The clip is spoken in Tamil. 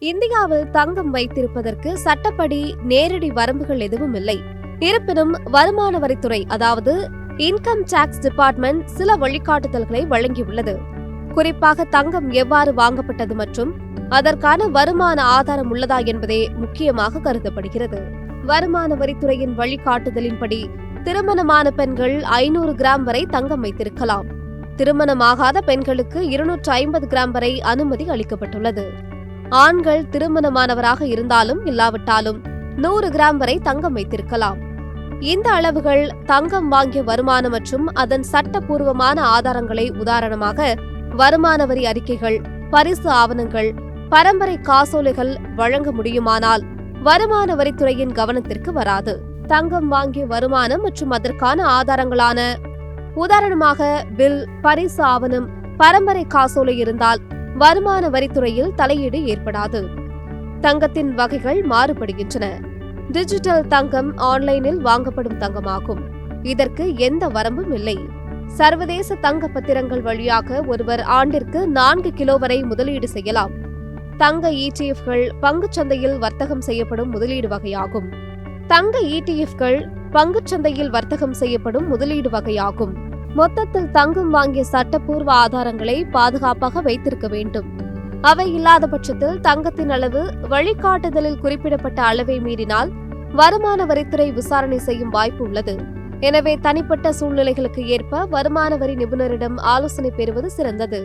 இந்தியாவில் தங்கம் வைத்திருப்பதற்கு சட்டப்படி நேரடி வரம்புகள் எதுவும் இல்லை. இருப்பினும் வருமான வரித்துறை அதாவது இன்கம் டாக்ஸ் டிபார்ட்மெண்ட் சில வழிகாட்டுதல்களை வழங்கியுள்ளது. குறிப்பாக தங்கம் எவ்வாறு வாங்கப்பட்டது மற்றும் அதற்கான வருமான ஆதாரம் உள்ளதா என்பதே முக்கியமாக கருதப்படுகிறது. வருமான வரித்துறையின் வழிகாட்டுதலின்படி திருமணமான பெண்கள் 500 கிராம் வரை தங்கம் வைத்திருக்கலாம். திருமணமாகாத பெண்களுக்கு 250 கிராம் வரை அனுமதி அளிக்கப்பட்டுள்ளது. ஆண்கள் திருமணமானவராக இருந்தாலும் இல்லாவிட்டாலும் 100 கிராம் வரை தங்கம் வைத்திருக்கலாம். இந்த அளவுகள் தங்கம் வாங்கிய வருமானம் மற்றும் அதன் சட்டப்பூர்வமான ஆதாரங்களை உதாரணமாக வருமான வரி அறிக்கைகள், பரிசு ஆவணங்கள், பரம்பரை காசோலைகள் வழங்க முடியுமானால் வருமான வரித்துறையின் கவனத்திற்கு வராது. தங்கம் வாங்கிய வருமானம் மற்றும் அதற்கான ஆதாரங்களான உதாரணமாக பில், பரிசு ஆவணம், பரம்பரை காசோலை இருந்தால் வருமான வரித்துறையில் தலையீடு ஏற்படாது. தங்கத்தின் வகைகள் மாறுபடுகின்றன. டிஜிட்டல் தங்கம் ஆன்லைனில் வாங்கப்படும் தங்கமாகும். இதற்கு எந்த வரம்பும் இல்லை. சர்வதேச தங்க பத்திரங்கள் வழியாக ஒருவர் ஆண்டிற்கு 4 கிலோ வரை முதலீடு செய்யலாம். தங்க ETFகள் பங்குச்சந்தையில் வர்த்தகம் செய்யப்படும் முதலீடு வகையாகும். தங்க ETFகள் பங்குச்சந்தையில் வர்த்தகம் செய்யப்படும் முதலீடு வகையாகும். மொத்தத்தில் தங்கம் வாங்கிய சட்டப்பூர்வ ஆதாரங்களை பாதுகாப்பாக வைத்திருக்க வேண்டும். அவை இல்லாத பட்சத்தில் தங்கத்தின் அளவு வழிகாட்டுதலில் குறிப்பிடப்பட்ட அளவை மீறினால் வருமான வரித்துறை விசாரணை செய்யும் வாய்ப்பு உள்ளது. எனவே தனிப்பட்ட சூழ்நிலைகளுக்கு ஏற்ப வருமான வரி நிபுணரிடம் ஆலோசனை பெறுவது சிறந்தது.